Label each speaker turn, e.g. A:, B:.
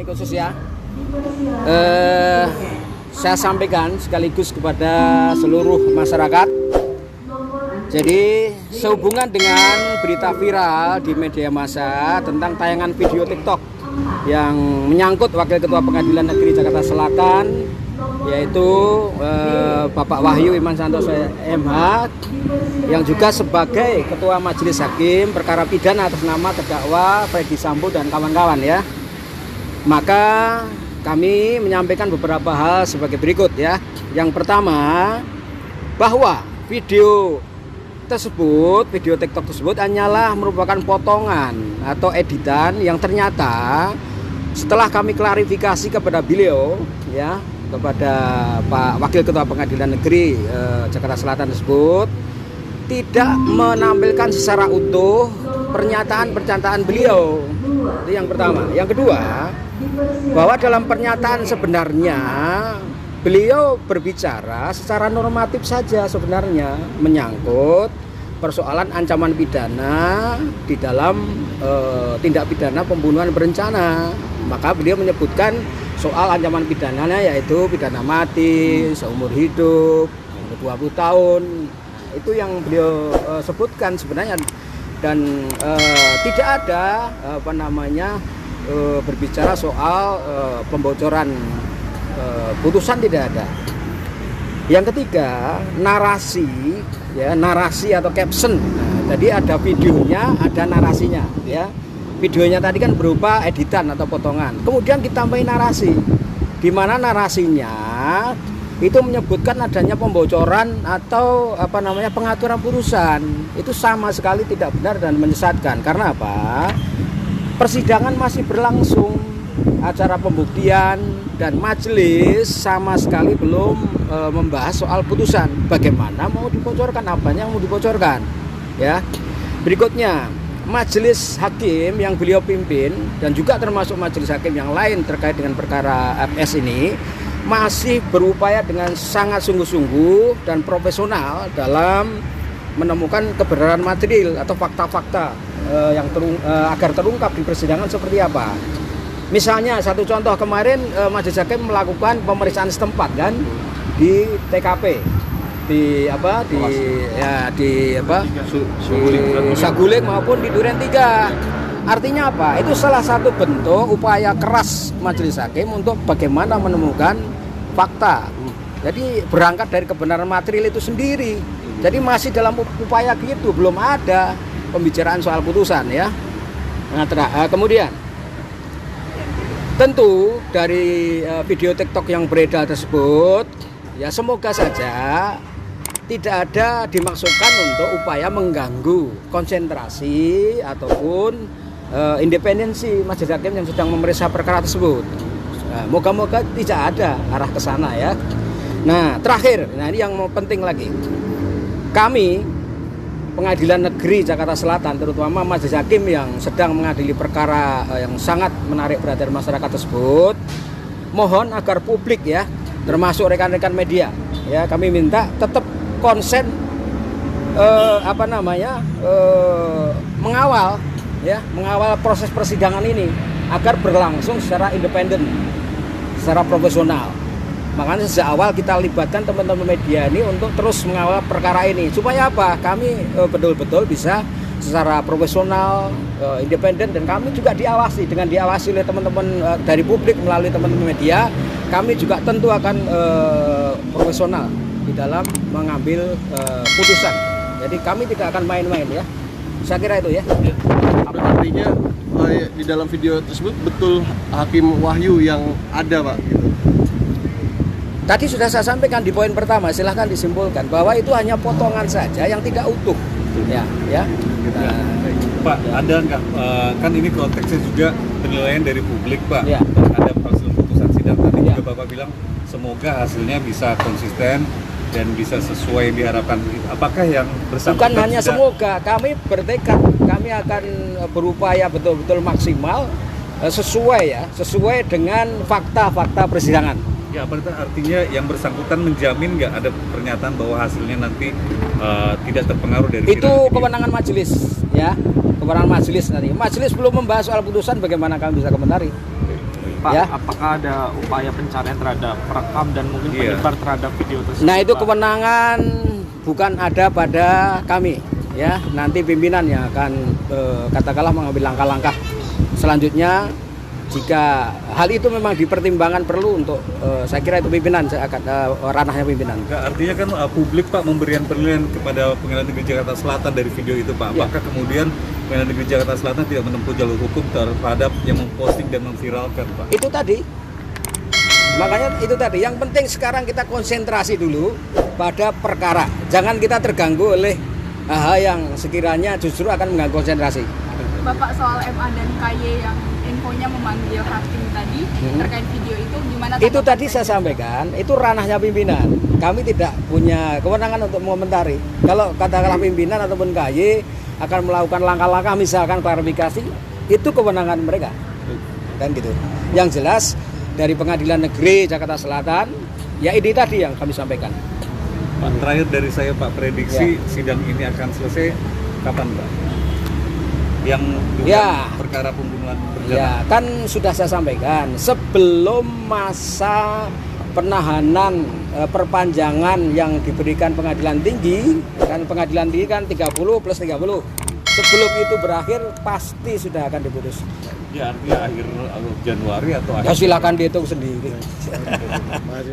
A: ini khusus ya. Saya sampaikan sekaligus kepada seluruh masyarakat. Jadi sehubungan dengan berita viral di media massa tentang tayangan video TikTok yang menyangkut Wakil Ketua Pengadilan Negeri Jakarta Selatan, yaitu Bapak Wahyu Iman Santoso MH, yang juga sebagai Ketua Majelis Hakim Perkara Pidana atas nama terdakwa Freddy Sambo dan kawan-kawan ya. Maka kami menyampaikan beberapa hal sebagai berikut ya. Yang pertama, bahwa video TikTok tersebut hanyalah merupakan potongan atau editan yang ternyata setelah kami klarifikasi kepada beliau ya, kepada Pak Wakil Ketua Pengadilan Negeri Jakarta Selatan tersebut, tidak menampilkan secara utuh pernyataan beliau. Itu yang pertama. Yang kedua, bahwa dalam pernyataan sebenarnya beliau berbicara secara normatif saja sebenarnya, menyangkut persoalan ancaman pidana di dalam tindak pidana pembunuhan berencana. Maka beliau menyebutkan soal ancaman pidananya yaitu pidana mati, seumur hidup, 20 tahun. Itu yang beliau sebutkan sebenarnya, dan tidak ada berbicara soal pembocoran putusan, tidak ada. Yang ketiga, narasi atau caption. Nah, tadi ada videonya, ada narasinya ya. Videonya tadi kan berupa editan atau potongan. Kemudian ditambahin narasi, di mana narasinya itu menyebutkan adanya pembocoran atau pengaturan putusan. Itu sama sekali tidak benar dan menyesatkan. Karena apa? Persidangan masih berlangsung, acara pembuktian, dan majelis sama sekali belum membahas soal putusan. Bagaimana mau dibocorkan, apanya yang mau dibocorkan ya. Berikutnya, majelis hakim yang beliau pimpin dan juga termasuk majelis hakim yang lain terkait dengan perkara FS ini masih berupaya dengan sangat sungguh-sungguh dan profesional dalam menemukan kebenaran material atau fakta-fakta yang agar terungkap di persidangan seperti apa. Misalnya satu contoh, kemarin majelis hakim melakukan pemeriksaan setempat kan di TKP di Saguling maupun di Duren 3. Artinya apa? Itu salah satu bentuk upaya keras majelis hakim untuk bagaimana menemukan fakta. Jadi berangkat dari kebenaran material itu sendiri. Jadi masih dalam upaya gitu, belum ada pembicaraan soal putusan ya. Nah, kemudian tentu dari video TikTok yang beredar tersebut ya, semoga saja tidak ada dimaksudkan untuk upaya mengganggu konsentrasi ataupun independensi majelis hakim yang sedang memeriksa perkara tersebut. Nah, moga-moga tidak ada arah ke sana ya. Nah, terakhir, ini yang penting lagi. Kami Pengadilan Negeri Jakarta Selatan, terutama majelis hakim yang sedang mengadili perkara yang sangat menarik perhatian masyarakat tersebut, mohon agar publik ya, termasuk rekan-rekan media ya, kami minta tetap konsen mengawal proses persidangan ini agar berlangsung secara independen, secara profesional. Makanya sejak awal kita libatkan teman-teman media ini untuk terus mengawal perkara ini. Supaya apa? Kami betul-betul bisa secara profesional, independen, dan kami juga diawasi. Dengan diawasi oleh teman-teman dari publik melalui teman-teman media, kami juga tentu akan profesional di dalam mengambil putusan. Jadi kami tidak akan main-main ya. Saya kira itu ya.
B: Artinya di dalam video tersebut betul Hakim Wahyu yang ada, Pak, gitu.
A: Tadi sudah saya sampaikan di poin pertama, silahkan disimpulkan bahwa itu hanya potongan saja yang tidak utuh. Ya.
C: Pak, ada nggak kan ini konteksnya juga penilaian dari publik, Pak.
A: Ya.
C: Dan ada hasil putusan sidang. Tadi juga Bapak bilang semoga hasilnya bisa konsisten dan bisa sesuai diharapkan. Apakah yang bersangkutan?
A: Bukan hanya semoga, kami bertekad, kami akan berupaya betul-betul maksimal sesuai dengan fakta-fakta persidangan.
C: Ya, artinya yang bersangkutan menjamin nggak ada pernyataan bahwa hasilnya nanti tidak terpengaruh dari
A: itu kewenangan majelis ya, kewenangan majelis nanti. Majelis belum membahas soal putusan, bagaimana kami bisa komentari?
D: Pak,
A: Ya.
D: apakah ada upaya pencarian terhadap perekam dan mungkin
C: Iya.
D: penyebar terhadap video tersebut?
A: Nah itu
D: Pak?
A: kewenangan bukan ada pada kami, ya. Nanti pimpinan yang akan katakanlah mengambil langkah-langkah selanjutnya. Jika hal itu memang dipertimbangkan perlu untuk, saya kira itu pimpinan, saya akan ranahnya pimpinan.
C: Enggak, artinya kan publik Pak memberikan penilaian kepada Pengadilan Negeri Jakarta Selatan dari video itu Pak.
A: Ya.
C: Apakah kemudian Pengadilan Negeri Jakarta Selatan tidak menempuh jalur hukum terhadap yang memposting dan memviralkan Pak?
A: Itu tadi, makanya itu tadi. Yang penting sekarang kita konsentrasi dulu pada perkara. Jangan kita terganggu oleh hal yang sekiranya justru akan mengganggu konsentrasi.
E: Bapak, soal MA dan KY yang infonya memanggil hakim tadi terkait video itu gimana?
A: Itu
E: tanggapan
A: tadi saya sampaikan, itu ranahnya pimpinan. Kami tidak punya kewenangan untuk mengomentari. Kalau katakanlah pimpinan ataupun KY akan melakukan langkah-langkah misalkan klarifikasi, itu kewenangan mereka. Kan gitu. Yang jelas dari Pengadilan Negeri Jakarta Selatan, ya ini tadi yang kami sampaikan.
C: Pak, terakhir dari saya Pak, prediksi sidang ini akan selesai kapan Pak? Yang dugaan perkara pembunuhan berencana.
A: Ya, kan sudah saya sampaikan sebelum masa penahanan perpanjangan yang diberikan Pengadilan Tinggi, kan Pengadilan Tinggi kan 30 plus 30. Sebelum itu berakhir pasti sudah akan diputus.
C: Ya artinya akhir Januari atau
A: Ya silakan dihitung sendiri.
B: Mas,